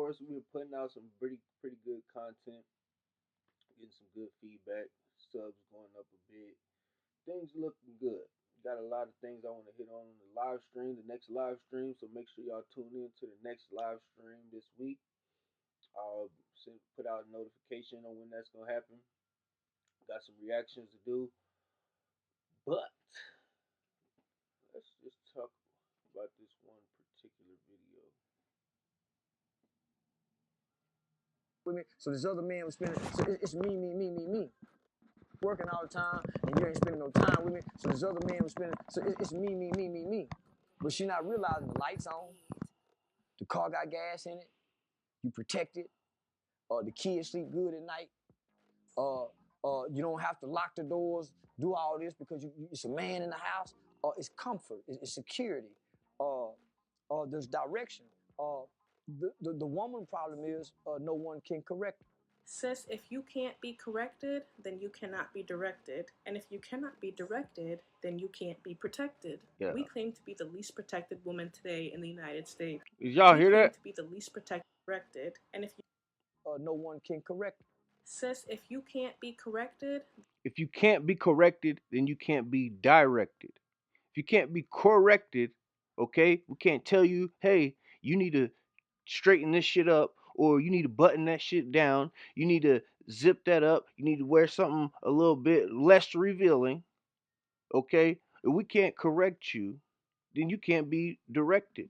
course, we've been putting out some pretty good content, getting some good feedback. Subs going up a bit. Things looking good. Got a lot of things I want to hit on the live stream, the next live stream. So make sure y'all tune in to the next live stream this week. I'll put out a notification on when that's gonna happen. Got some reactions to do, but let's just talk about this one particular video. With me. So this other man was spending. So it's me, working all the time, and you ain't spending no time with me. So this other man was spending. So it's me. But she not realizing the lights on, the car got gas in it, you protected, the kids sleep good at night. You don't have to lock the doors, do all this because it's a man in the house. It's comfort, it's security. There's direction. The woman problem is no one can correct. Sis, if you can't be corrected, then you cannot be directed. And if you cannot be directed, then you can't be protected. Yeah. We claim to be the least protected woman today in the United States. Did y'all hear that? To be the least protected, corrected. And if you no one can correct. Sis, if you can't be corrected, if you can't be corrected, then you can't be directed. If you can't be corrected, okay, we can't tell you, hey, you need to straighten this shit up, or you need to button that shit down, you need to zip that up, you need to wear something a little bit less revealing, okay? If we can't correct you, then you can't be directed.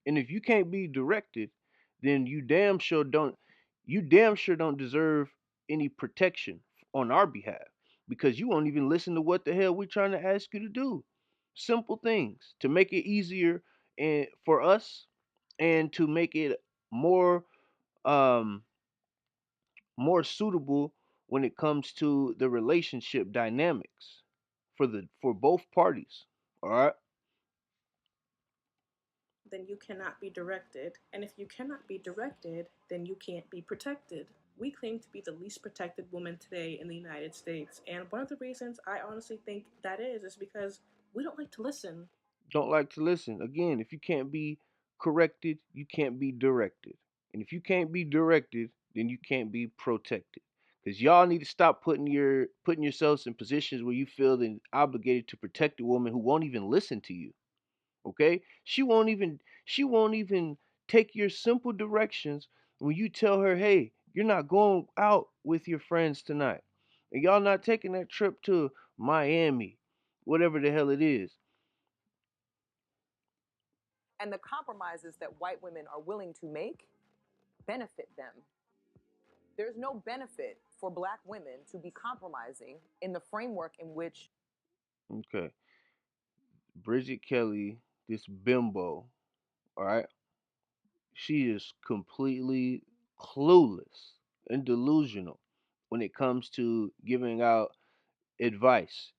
And if you can't be directed, then you damn sure don't deserve any protection on our behalf, because you won't even listen to what the hell we're trying to ask you to do. Simple things to make it easier and for us, and to make it more um more suitable when it comes to the relationship dynamics for both parties. All right? then you cannot be directed. And if you cannot be directed, then you can't be protected. We claim to be the least protected woman today in the United States. And one of the reasons I honestly think that is because we don't like to listen. Don't like to listen. Again, if you can't be corrected, you can't be directed. And if you can't be directed, then you can't be protected. Because y'all need to stop putting yourselves in positions where you feel then obligated to protect a woman who won't even listen to you. Okay? She won't even take your simple directions when you tell her, hey, you're not going out with your friends tonight. And y'all not taking that trip to Miami, whatever the hell it is. And the compromises that white women are willing to make benefit them. There's no benefit for black women to be compromising in the framework in which. Okay. Bridget Kelly, this bimbo, all right? She is completely clueless and delusional when it comes to giving out advice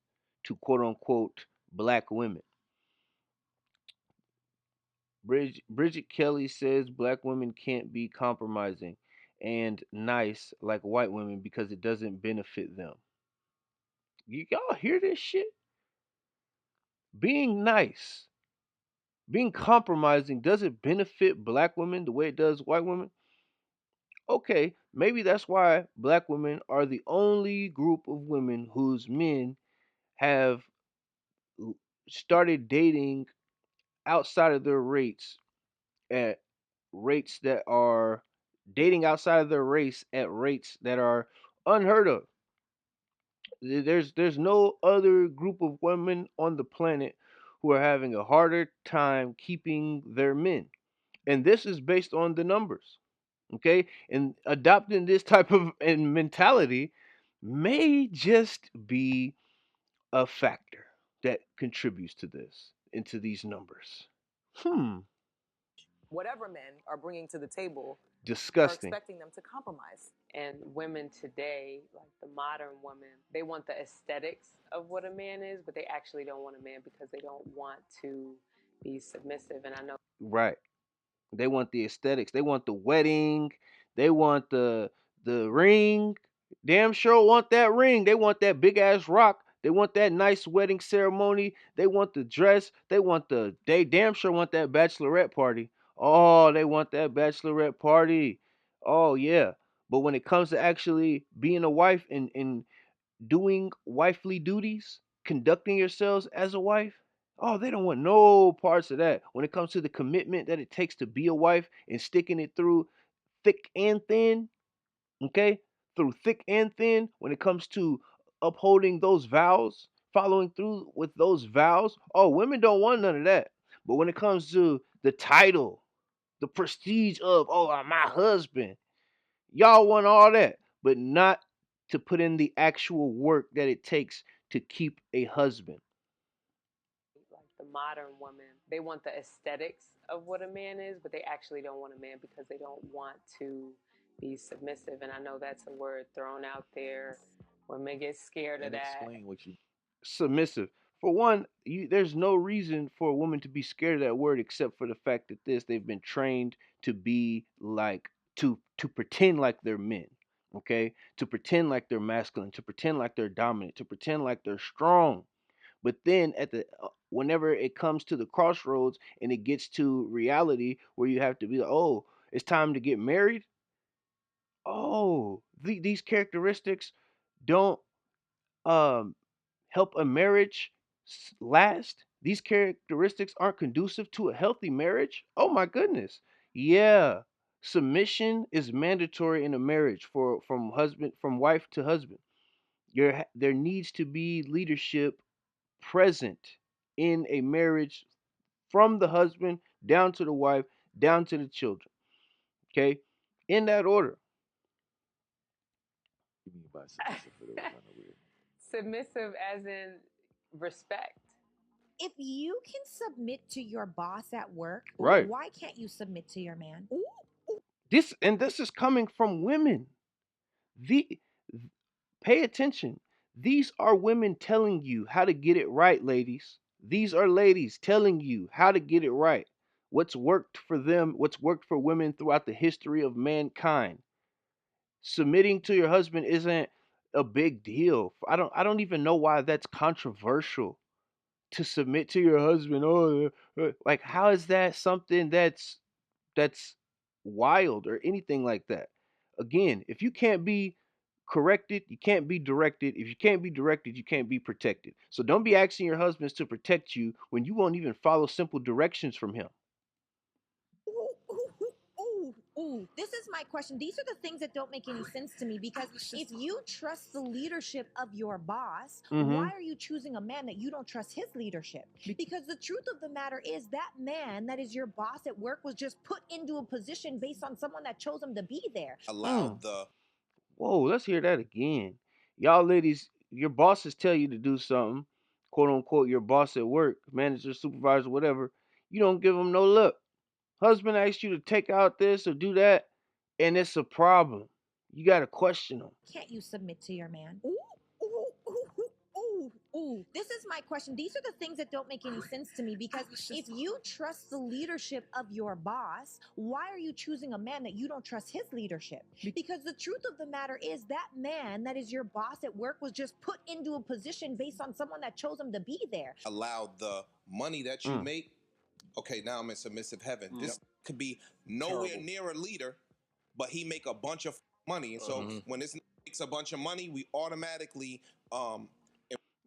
to quote unquote black women. Bridget Kelly says black women can't be compromising and nice like white women because it doesn't benefit them. Y'all hear this shit? Being nice, being compromising doesn't benefit black women the way it does white women. Okay, maybe that's why black women are the only group of women whose men have started dating outside of their rates at rates that are dating outside of their race at rates that are unheard of. There's no other group of women on the planet who are having a harder time keeping their men. And this is based on the numbers. Okay? And adopting this type of mentality may just be a factor that contributes to this, into these numbers. Whatever men are bringing to the table Disgusting. are expecting them to compromise. And women today, like the modern women, they want the aesthetics of what a man is, but they actually don't want a man because they don't want to be submissive. And I know. Right. They want the aesthetics. They want the wedding. They want the ring. Damn sure want that ring. They want that big ass rock. They want that nice wedding ceremony. They want the dress. They damn sure want that bachelorette party. Oh, they want that bachelorette party. Oh yeah. But when it comes to actually being a wife and doing wifely duties, conducting yourselves as a wife, oh, they don't want no parts of that. When it comes to the commitment that it takes to be a wife and sticking it through thick and thin, okay? Through thick and thin, when it comes to upholding those vows, following through with those vows, oh, women don't want none of that. But when it comes to the title, the prestige of, oh, my husband, y'all want all that, but not to put in the actual work that it takes to keep a husband. Like the modern woman, they want the aesthetics of what a man is, but they actually don't want a man because they don't want to be submissive. And I know that's a word thrown out there. Women get scared of And that. explain what you. Submissive. For one, there's no reason for a woman to be scared of that word except for the fact that they've been trained to be like to pretend like they're men, okay? To pretend like they're masculine, to pretend like they're dominant, to pretend like they're strong. But then at the whenever it comes to the crossroads and it gets to reality where you have to be like, oh, it's time to get married. Oh, these characteristics don't um help a marriage last. These characteristics aren't conducive to a healthy marriage. Oh my goodness. Yeah. Submission is mandatory in a marriage for from wife to husband. There needs to be leadership present in a marriage from the husband down to the wife, down to the children. Okay? In that order. You mean by submissive for those unaware? Submissive as in respect. If you can submit to your boss at work, Right. why can't you submit to your man? This is coming from women. The Pay attention. These are women telling you how to get it right, ladies. These are ladies telling you how to get it right. What's worked for them, what's worked for women throughout the history of mankind. Submitting to your husband isn't a big deal. I don't even know why that's controversial to submit to your husband. Oh, like how is that something that's wild or anything like that? Again, if you can't be corrected, you can't be directed. If you can't be directed, you can't be protected. So don't be asking your husbands to protect you when you won't even follow simple directions from him. Ooh, this is my question. These are the things that don't make any sense to me because if you trust the leadership of your boss, why are you choosing a man that you don't trust his leadership? Because the truth of the matter is that man that is your boss at work was just put into a position based on someone that chose him to be there. Allowed Whoa, let's hear that again. Y'all ladies, your bosses tell you to do something, quote unquote, your boss at work, manager, supervisor, whatever. You don't give them no look. Husband asks you to take out this or do that, and it's a problem. You got to question them. Can't you submit to your man? Ooh, this is my question. These are the things that don't make any sense to me because if you trust the leadership of your boss, why are you choosing a man that you don't trust his leadership? Because the truth of the matter is that man that is your boss at work was just put into a position based on someone that chose him to be there. Allowed the money that you make. Okay, now I'm in submissive heaven. This could be nowhere near a leader, but he make a bunch of money. And so when this makes a bunch of money, we automatically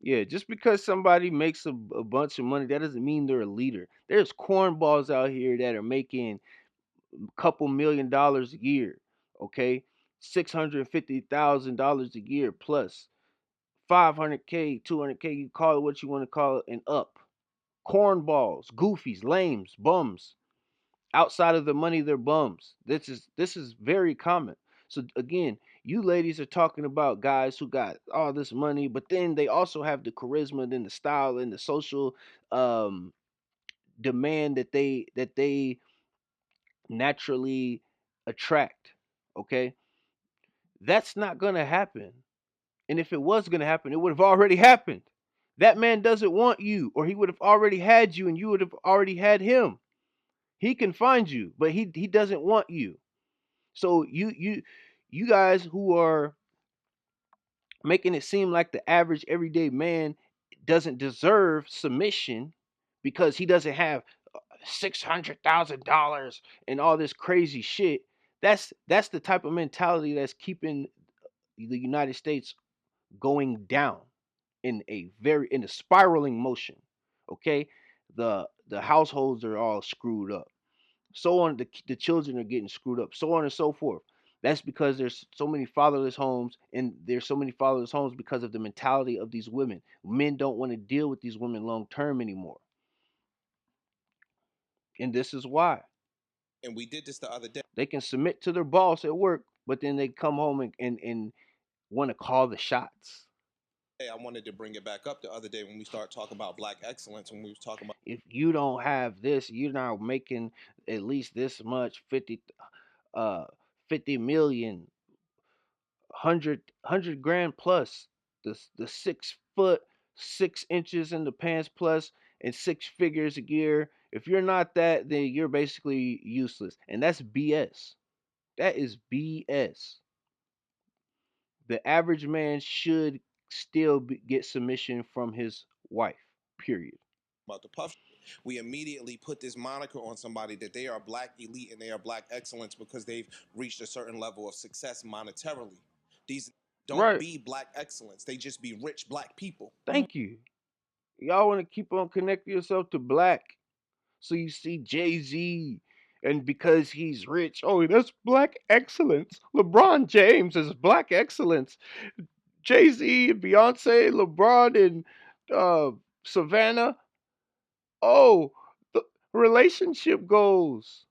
Yeah, just because somebody makes a bunch of money, that doesn't mean they're a leader. There's cornballs out here that are making a couple $1,000,000 a year, okay? $650,000 a year plus 500K, 200K, you call it what you want to call it, and up. Cornballs, goofies, lames, bums. Outside of the money, they're bums. This is very common. So again, you ladies are talking about guys who got all this money, but then they also have the charisma, then the style, and the social um, demand that they naturally attract. Okay, that's not gonna happen. And if it was gonna happen, it would have already happened. That man doesn't want you, or he would have already had you, and you would have already had him. He can find you, but he doesn't want you. So you guys who are making it seem like the average everyday man doesn't deserve submission because he doesn't have $600,000 and all this crazy shit. That's the type of mentality that's keeping the United States going down in a spiraling motion. Okay, the households are all screwed up. So on, the children are getting screwed up. So on and so forth. That's because there's so many fatherless homes, and there's so many fatherless homes because of the mentality of these women. Men don't want to deal with these women long term anymore, and this is why And we did this the other day. they can submit to their boss at work, but then they come home and want to call the shots. Hey, I wanted to bring it back up the other day when we started talking about black excellence. When we was talking about If you don't have this, you're not making at least this much, uh 50 million, 100 grand plus, the 6 foot 6 inches in the pants plus, and six figures a year. If you're not that, then you're basically useless, and that's BS. That is BS. The average man should still get submission from his wife, period. the puff, we immediately put this moniker on somebody that they are black elite and they are black excellence because they've reached a certain level of success monetarily. These don't Right. be black excellence. They just be rich black people. Thank you. Y'all want to keep on connecting yourself to black. So you see Jay-Z, and because he's rich, oh, that's black excellence. LeBron James is black excellence. Jay-Z and Beyonce, LeBron and Savannah. Oh, the relationship goals.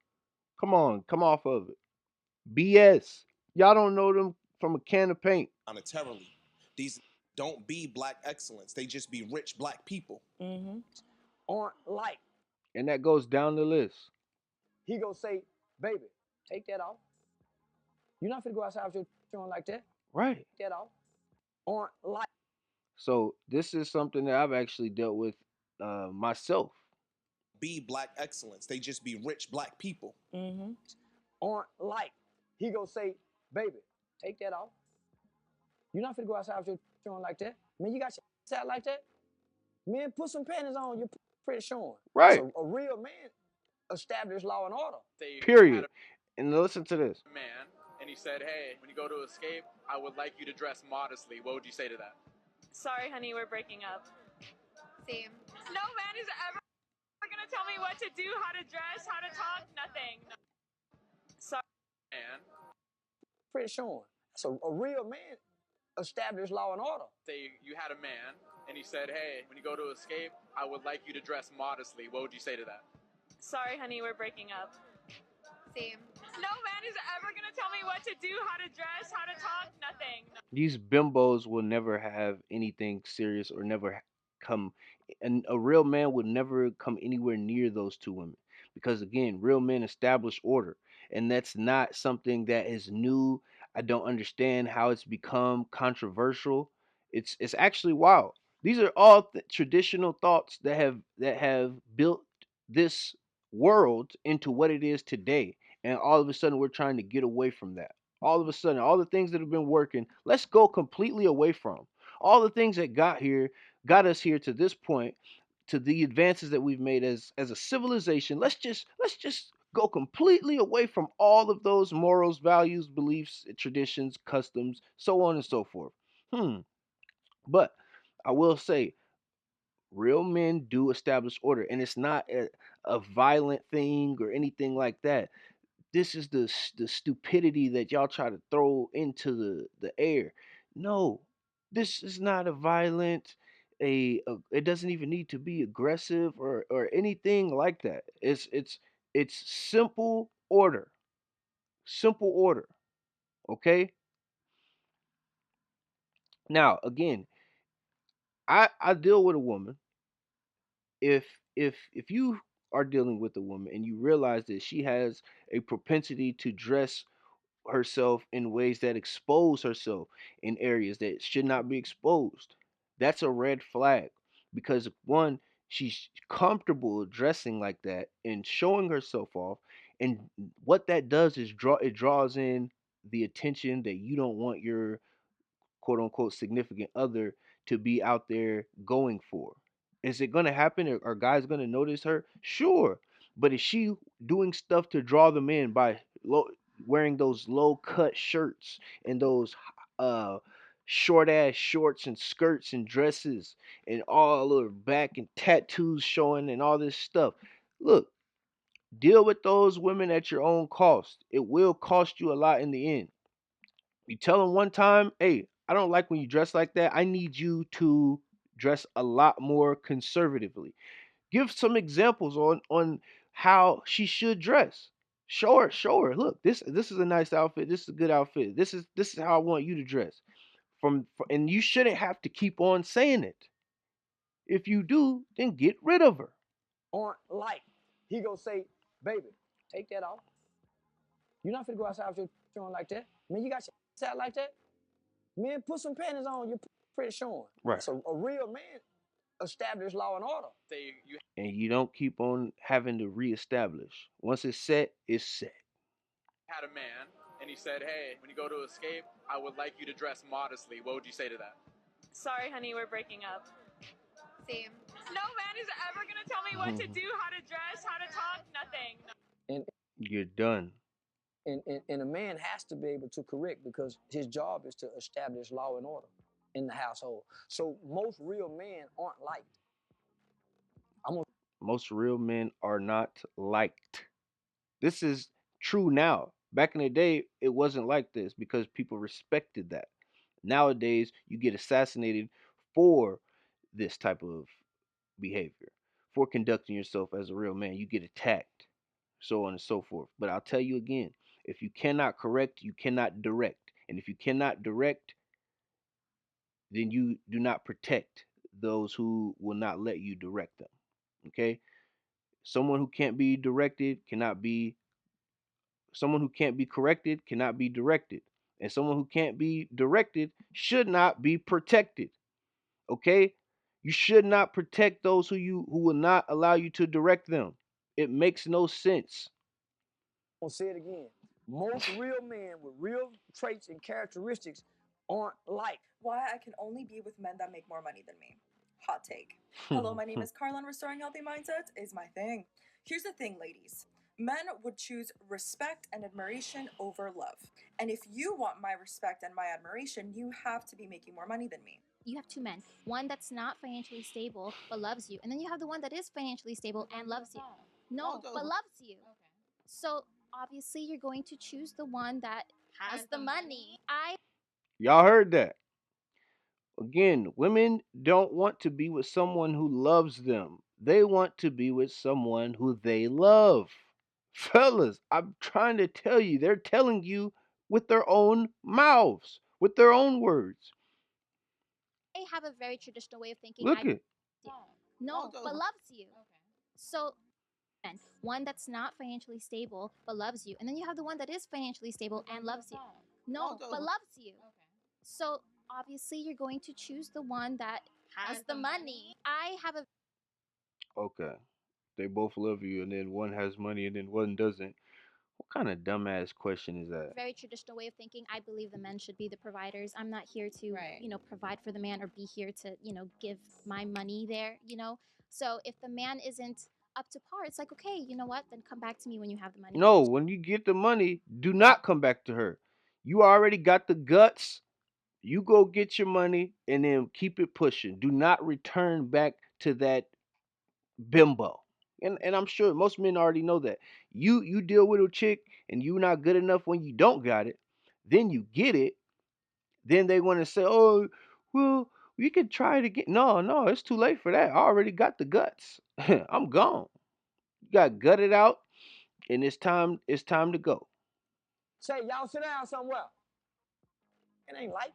Come on, come off of it. BS. Y'all don't know them from a can of paint. Monetarily. These don't be black excellence. They just be rich black people. Mm-hmm. On like. And that goes down the list. He gonna say, baby, take that off. You're not finna go outside with your on like that. Right. Take that off. On like. So this is something that I've actually dealt with myself. Be black excellence. They just be rich black people. Mm-hmm. On like. He gonna say, baby, take that off. You're not finna go outside with your on like that. Man, you got your out like that. Man, put some panties on. You're pretty showing. Right. So a real man established law and order. Period. And listen to this. Man, and he said, hey, when you go to escape, I would like you to dress modestly. What would you say to that? Sorry, honey, we're breaking up. Same. No man is ever gonna tell me what to do, how to dress, how to talk, nothing. No. Sorry. Man. Pretty showing. So a real man established law and order. Say you had a man, and he said, hey, when you go to escape, I would like you to dress modestly. What would you say to that? Sorry, honey, we're breaking up. Same. No man is ever gonna tell me what to do, how to dress, how to talk, nothing. No. These bimbos will never have anything serious or never come, and a real man would never come anywhere near those two women, because again, real men establish order, and that's not something that is new. I don't understand how it's become controversial. It's actually wild. These are all traditional thoughts that have built this world into what it is today, and all of a sudden we're trying to get away from that. All of a sudden, all the things that have been working, let's go completely away from all the things that got us here to this point, to the advances that we've made as a civilization. Let's just go completely away from all of those morals, values, beliefs, traditions, customs, so on and so forth. But I will say, real men do establish order, and it's not a violent thing or anything like that. This is the stupidity that y'all try to throw into the air. No, this is not a violent, it doesn't even need to be aggressive or anything like that. It's simple order. Simple order. Okay? Now, again, I deal with a woman. If you are dealing with a woman and you realize that she has a propensity to dress herself in ways that expose herself in areas that should not be exposed, that's a red flag. Because one, she's comfortable dressing like that and showing herself off, and what that does is draws in the attention that you don't want your quote unquote significant other to be out there going for. Is it going to happen? Are guys going to notice her? Sure. But is she doing stuff to draw them in by wearing those low cut shirts and those uh short ass shorts and skirts and dresses and all her back and tattoos showing and all this stuff? Look, deal with those women at your own cost. It will cost you a lot in the end. You tell them one time, hey, I don't like when you dress like that. I need you to dress a lot more conservatively. Give some examples on how she should dress. Show her. Look, this is a nice outfit. This is a good outfit. This is how I want you to dress. And you shouldn't have to keep on saying it. If you do, then get rid of her. Aren't like. He gonna say, baby, take that off. You're not finna go outside with your showing like that. Man, you got your out like that. Man, put some panties on. Your pretty showing. Right. So a real man establish law and order. And you don't keep on having to reestablish. Once it's set, it's set. Had a man and he said, hey, when you go to escape, I would like you to dress modestly. What would you say to that? Sorry, honey, we're breaking up. Same. No man is ever going to tell me what to do, how to dress, how to talk, nothing. And you're done. And a man has to be able to correct because his job is to establish law and order in the household. So most real men aren't liked. Most real men are not liked. This is true now. Back in the day, it wasn't like this because people respected that. Nowadays, you get assassinated for this type of behavior, for conducting yourself as a real man. You get attacked, so on and so forth. But I'll tell you again, if you cannot correct, you cannot direct. And if you cannot direct, then you do not protect those who will not let you direct them. Okay? Someone who can't be directed cannot be someone who can't be corrected cannot be directed. And someone who can't be directed should not be protected. Okay? You should not protect those who will not allow you to direct them. It makes no sense. I'll say it again. Most real men with real traits and characteristics aren't liked. Why I can only be with men that make more money than me. Hot take. Hello, my name is Carla, and Restoring Healthy Mindsets is my thing. Here's the thing, ladies. Men would choose respect and admiration over love. And if you want my respect and my admiration, you have to be making more money than me. You have two men. One that's not financially stable but loves you. And then you have the one that is financially stable and loves you. No, but loves you. Okay. So obviously you're going to choose the one that has the money. Y'all heard that. Again, women don't want to be with someone who loves them. They want to be with someone who they love. Fellas, I'm trying to tell you, they're telling you with their own mouths, with their own words. They have a very traditional way of thinking. Look it. No, but loves you. Okay. So, one that's not financially stable but loves you. And then you have the one that is financially stable and loves you. No, but loves you. Okay. So, obviously you're going to choose the one that has the money. Okay. They both love you and then one has money and then one doesn't. What kind of dumbass question is that? Very traditional way of thinking. I believe the men should be the providers. I'm not here to, provide for the man or be here to, give my money there, So if the man isn't up to par, it's like, okay, you know what? Then come back to me when you have the money. No, when you get the money, do not come back to her. You already got the guts. You go get your money and then keep it pushing. Do not return back to that bimbo. And I'm sure most men already know that. You deal with a chick and you're not good enough when you don't got it. Then you get it. Then they want to say, oh, well, we could try it again. No, it's too late for that. I already got the guts. I'm gone. You got gutted out, and it's time to go. Say, y'all sit down somewhere. It ain't like.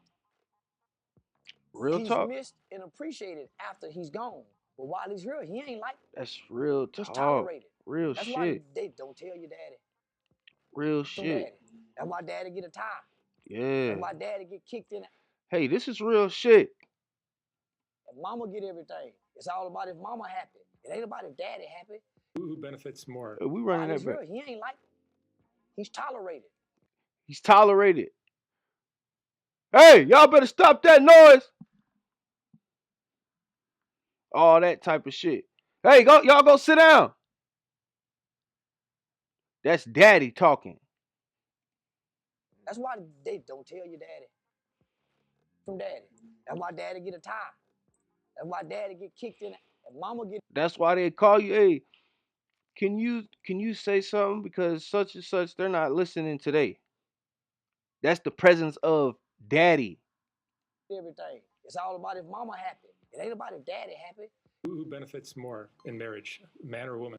Real talk. He's missed and appreciated after he's gone. But while he's here, he ain't like. That's real talk. Just tolerated. Real That's shit. Why they don't tell your daddy. Real shit. Daddy. That's why daddy get a tie. Yeah. That's why daddy get kicked in. Hey, this is real shit. And mama get everything. It's all about if mama happy. It ain't about if daddy happy. Who benefits more? We running that back. He ain't like. He's tolerated. He's tolerated. Hey, y'all better stop that noise. All that type of shit. Hey, y'all go sit down. That's daddy talking. That's why they don't tell your daddy. From daddy. That's why daddy get a tie. That's why daddy get kicked in. And mama get. That's why they call you. Hey, can you say something because such and such they're not listening today. That's the presence of daddy. Everything. It's all about if mama happy. It ain't about if daddy happy. Who benefits more in marriage, man or woman?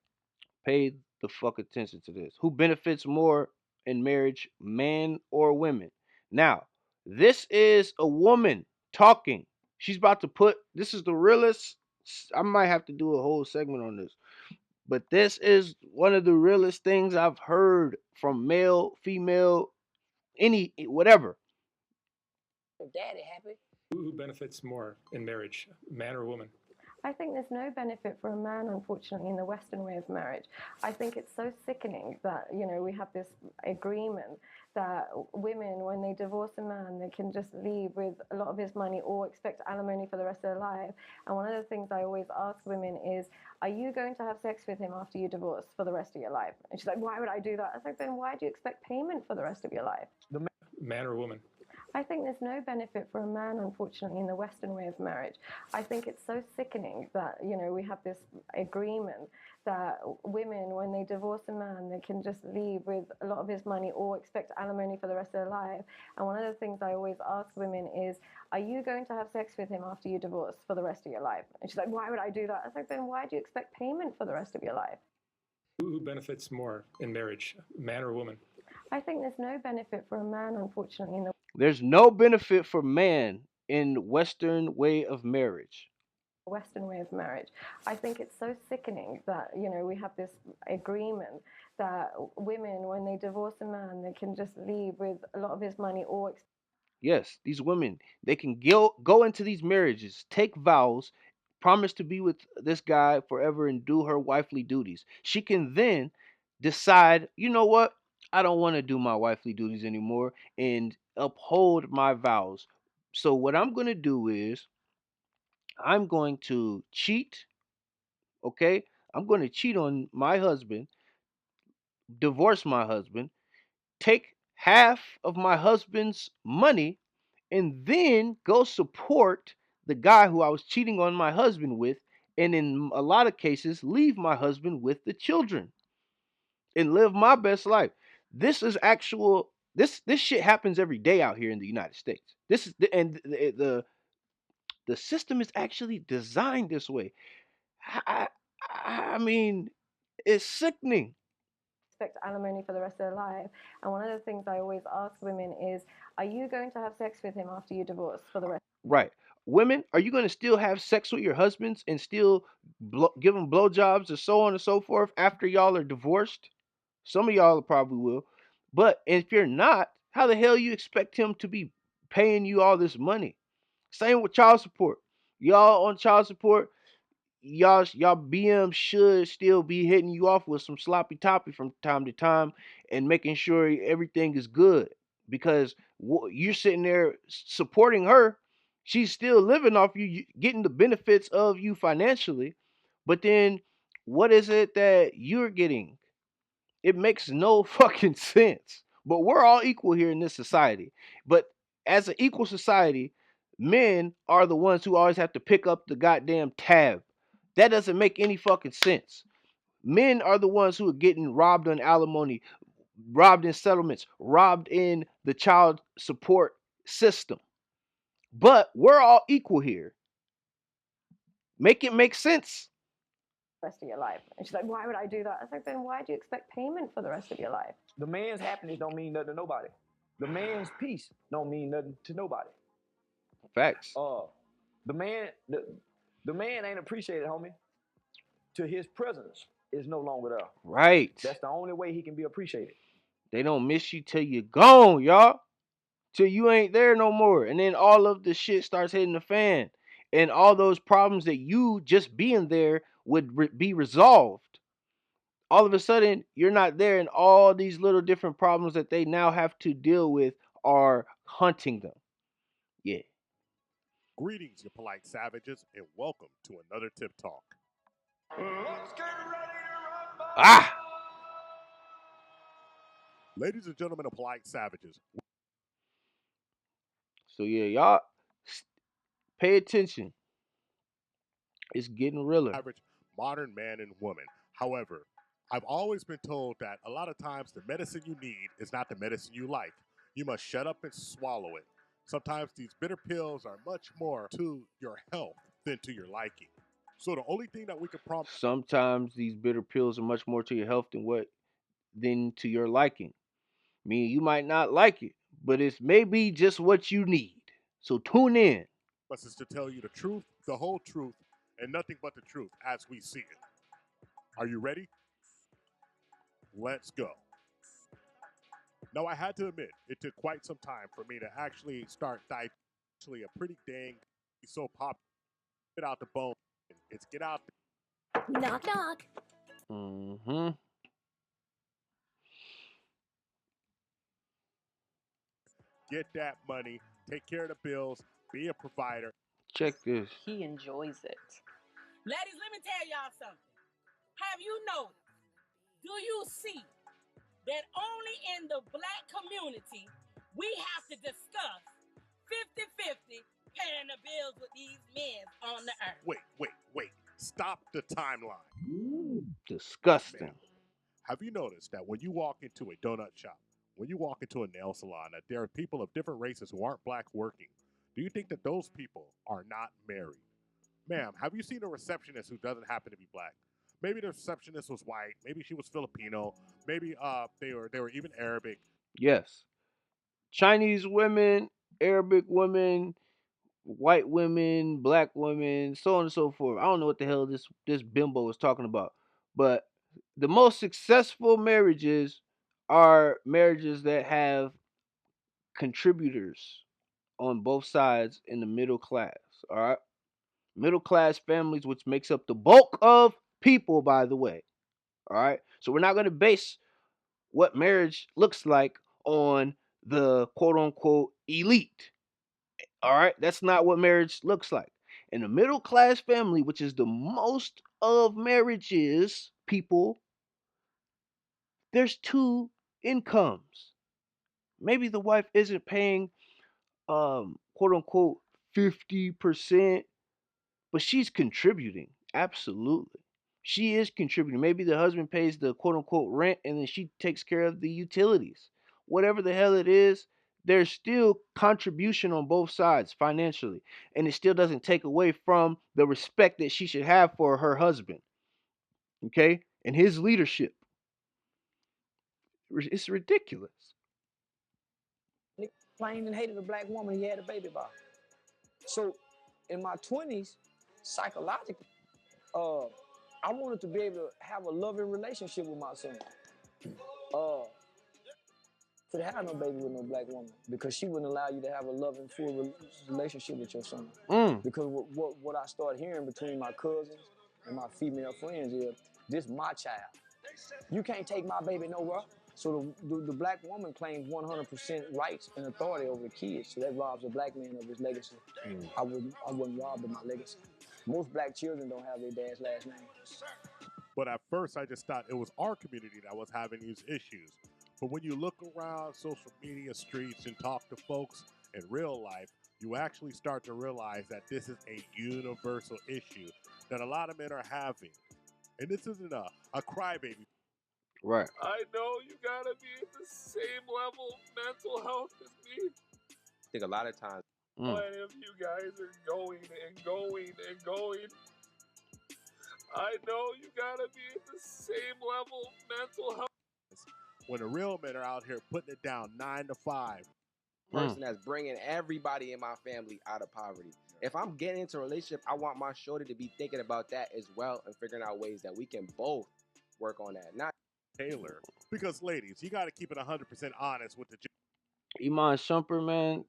Pay the fuck attention to this. Who benefits more in marriage, man or women? Now, this is a woman talking. She's about to put, this is the realest. I might have to do a whole segment on this. But this is one of the realest things I've heard from male, female, any, whatever. If daddy happy. Who benefits more in marriage, man or woman? I think there's no benefit for a man, unfortunately, in the Western way of marriage. I think it's so sickening that, we have this agreement that women, when they divorce a man, they can just leave with a lot of his money or expect alimony for the rest of their life. And one of the things I always ask women is, are you going to have sex with him after you divorce for the rest of your life? And she's like, why would I do that? I was like, then why do you expect payment for the rest of your life? Man or woman? I think there's no benefit for a man, unfortunately, in the Western way of marriage. I think it's so sickening that, we have this agreement that women, when they divorce a man, they can just leave with a lot of his money or expect alimony for the rest of their life. And one of the things I always ask women is, are you going to have sex with him after you divorce for the rest of your life? And she's like, why would I do that? I was like, then why do you expect payment for the rest of your life? Who benefits more in marriage, man or woman? I think there's no benefit for a man, unfortunately, in the There's no benefit for man in Western way of marriage. Western way of marriage. I think it's so sickening that, we have this agreement that women, when they divorce a man, they can just leave with a lot of his money or. Yes, these women, they can go into these marriages, take vows, promise to be with this guy forever and do her wifely duties. She can then decide, you know what? I don't want to do my wifely duties anymore and uphold my vows. So what I'm going to do is I'm going to cheat, okay? I'm going to cheat on my husband, divorce my husband, take half of my husband's money, and then go support the guy who I was cheating on my husband with, and in a lot of cases, leave my husband with the children and live my best life. This is actual. This shit happens every day out here in the United States. This is the system is actually designed this way. I mean, it's sickening. Expect alimony for the rest of their life. And one of the things I always ask women is, are you going to have sex with him after you divorce for the rest? Right. Women, are you going to still have sex with your husbands and still give them blowjobs and so on and so forth after y'all are divorced? Some of y'all probably will. But if you're not, how the hell you expect him to be paying you all this money? Same with child support. Y'all on child support, y'all BM should still be hitting you off with some sloppy toppy from time to time and making sure everything is good because you're sitting there supporting her. She's still living off you, getting the benefits of you financially. But then what is it that you're getting? It makes no fucking sense. But we're all equal here in this society. But as an equal society, men are the ones who always have to pick up the goddamn tab. That doesn't make any fucking sense. Men are the ones who are getting robbed on alimony, robbed in settlements, robbed in the child support system. But we're all equal here. Make it make sense. Rest of your life. And she's like, why would I do that? I was like, then why do you expect payment for the rest of your life? The man's happiness don't mean nothing to nobody. The man's peace don't mean nothing to nobody. Facts. The man ain't appreciated, homie, till his presence is no longer there. Right. That's the only way he can be appreciated. They don't miss you till you're gone, y'all. Till you ain't there no more. And then all of the shit starts hitting the fan. And all those problems that you just being there would be resolved. All of a sudden, you're not there, and all these little different problems that they now have to deal with are hunting them. Yeah. Greetings, you polite savages, and welcome to another Tip Talk. Ah! Ladies and gentlemen of Polite Savages, So yeah, y'all pay attention. It's getting realer. average modern man and woman. However, I've always been told that a lot of times the medicine you need is not the medicine you like. You must shut up and swallow it. Sometimes these bitter pills are much more to your health than to your liking. So the only thing that we can promise. Sometimes these bitter pills are much more to your health than to your liking. Meaning you might not like it, but it's maybe just what you need. So tune in. Is to tell you the truth, the whole truth, and nothing but the truth as we see it. Are you ready? Let's go. Now, I had to admit, it took quite some time for me to actually start diving. Actually, a pretty dang so pop. Get out the bone. It's get out. Knock, knock. Mm-hmm. Get that money. Take care of the bills. Be a provider. Check this. He enjoys it. Ladies, let me tell y'all something. Have you noticed? Do you see that only in the black community we have to discuss 50-50 paying the bills with these men on the earth? Wait. Stop the timeline. Disgusting. Man, have you noticed that when you walk into a donut shop, when you walk into a nail salon, that there are people of different races who aren't black working? Do you think that those people are not married? Ma'am, have you seen a receptionist who doesn't happen to be black? Maybe the receptionist was white. Maybe she was Filipino. Maybe they were even Arabic. Yes. Chinese women, Arabic women, white women, black women, so on and so forth. I don't know what the hell this bimbo is talking about. But the most successful marriages are marriages that have contributors on both sides in the middle class. All right. Middle class families, which makes up the bulk of people, by the way. All right. So we're not going to base what marriage looks like on the quote unquote elite. All right. That's not what marriage looks like. In a middle class family, which is the most of marriages, people, there's two incomes. Maybe the wife isn't paying quote unquote 50%, but she's contributing. Absolutely. She is contributing. Maybe the husband pays the quote unquote rent and then she takes care of the utilities. Whatever the hell it is, there's still contribution on both sides financially. And it still doesn't take away from the respect that she should have for her husband. Okay? And his leadership. It's ridiculous. Nick plain and hated a black woman he had a baby by. So in my 20s, psychologically, I wanted to be able to have a loving relationship with my son. To have no baby with no black woman because she wouldn't allow you to have a loving, full relationship with your son. Because what I started hearing between my cousins and my female friends is, this my child. You can't take my baby nowhere. So the black woman claims 100% rights and authority over the kids. So that robs a black man of his legacy. I wouldn't rob of my legacy. Most black children don't have their dad's last name. But at first, I just thought it was our community that was having these issues. But when you look around social media streets and talk to folks in real life, you actually start to realize that this is a universal issue that a lot of men are having. And this isn't a crybaby. Right. I know you gotta be at the same level of mental health as me. I think a lot of times. But if you guys are going and going and going, I know you gotta be at the same level of mental health. When the real men are out here putting it down 9 to 5. Person that's bringing everybody in my family out of poverty. If I'm getting into a relationship, I want my shorty to be thinking about that as well and figuring out ways that we can both work on that. Not Taylor. Because, ladies, you got to keep it 100% honest with the Iman Shumpert, man,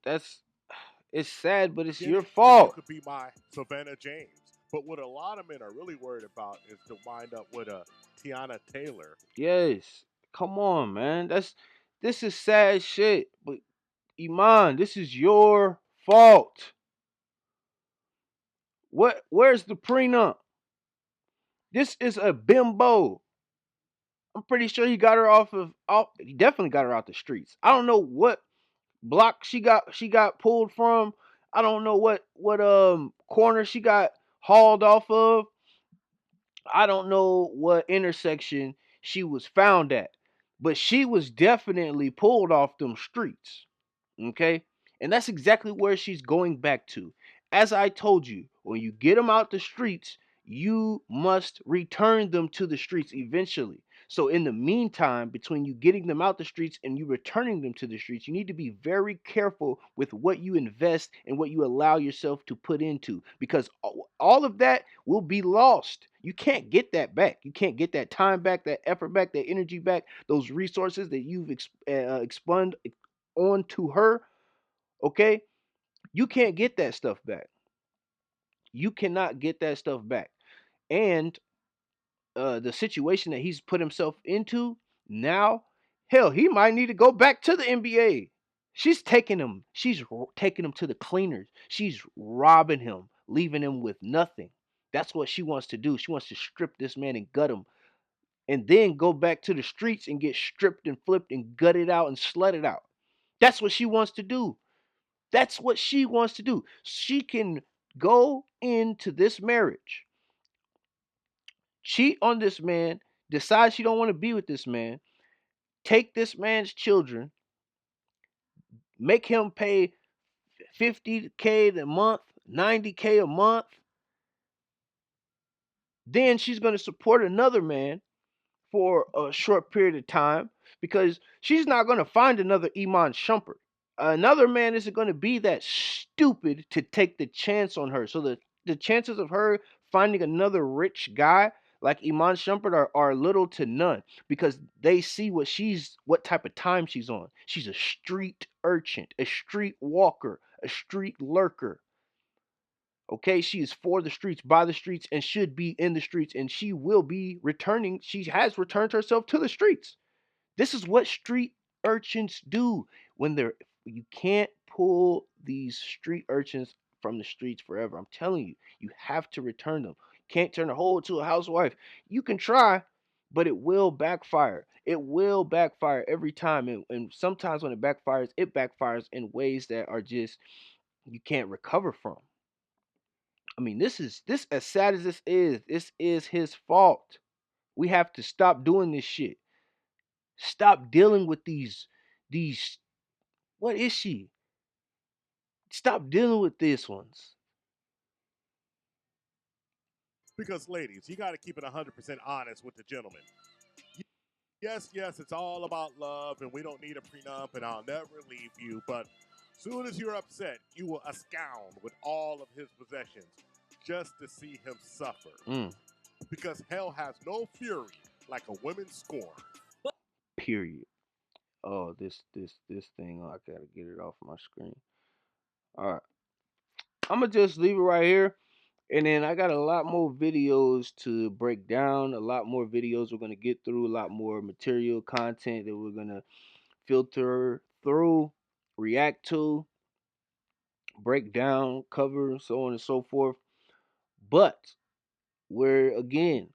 it's sad, but it's your fault. It could be my Savannah James. But what a lot of men are really worried about is to wind up with a Tiana Taylor. Yes. Come on, man. This is sad shit. But Iman, this is your fault. Where's the prenup? This is a bimbo. I'm pretty sure he got her he definitely got her out the streets. I don't know what block she got pulled from. I don't know what corner she got hauled off of. I don't know what intersection she was found at, but she was definitely pulled off them streets. Okay? And that's exactly where she's going back to. As I told you, when you get them out the streets, you must return them to the streets eventually. So, in the meantime, between you getting them out the streets and you returning them to the streets, you need to be very careful with what you invest and what you allow yourself to put into, because all of that will be lost. You can't get that back. You can't get that time back, that effort back, that energy back, those resources that you've expunged onto her. Okay, you can't get that stuff back. You cannot get that stuff back. And the situation that he's put himself into now, hell, he might need to go back to the NBA. She's taking him. Taking him to the cleaners. She's robbing him, leaving him with nothing. That's what she wants to do. She wants to strip this man and gut him, and then go back to the streets and get stripped and flipped and gutted out and slutted out. That's what she wants to do. That's what she wants to do. She can go into this marriage, cheat on this man, decide she don't want to be with this man, take this man's children, make him pay $50K a month, $90K a month. Then she's going to support another man for a short period of time, because she's not going to find another Iman Shumpert. Another man isn't going to be that stupid to take the chance on her. So the chances of her finding another rich guy like Iman Shumpert are little to none, because they see what type of time she's on. She's a street urchin, a street walker, a street lurker. Okay, she is for the streets, by the streets, and should be in the streets, and she will be returning. She has returned herself to the streets. This is what street urchins do when you can't pull these street urchins from the streets forever. I'm telling you, you have to return them. You can't turn a hoe to a housewife. You can try, but it will backfire. It will backfire every time. And sometimes when it backfires in ways that are just you can't recover from. I mean, this as sad as this is his fault. We have to stop doing this shit. Stop dealing with these what is she? Stop dealing with these ones. Because, ladies, you got to keep it 100% honest with the gentleman. Yes, it's all about love, and we don't need a prenup, and I'll never leave you. But soon as you're upset, you will abscond with all of his possessions just to see him suffer. Because hell has no fury like a woman's scorn. Period. Oh, this thing. Oh, I gotta get it off my screen. All right, I'm gonna just leave it right here, and then I got a lot more videos to break down. A lot more videos we're gonna get through. A lot more material content that we're gonna filter through, react to, break down, cover, so on and so forth. But the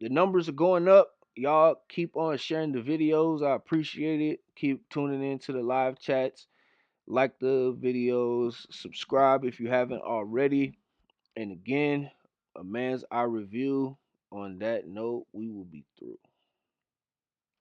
numbers are going up. Y'all keep on sharing the videos. I appreciate it. Keep tuning into the live chats. Like the videos. Subscribe if you haven't already. And again, a man's eye review. On that note, we will be through.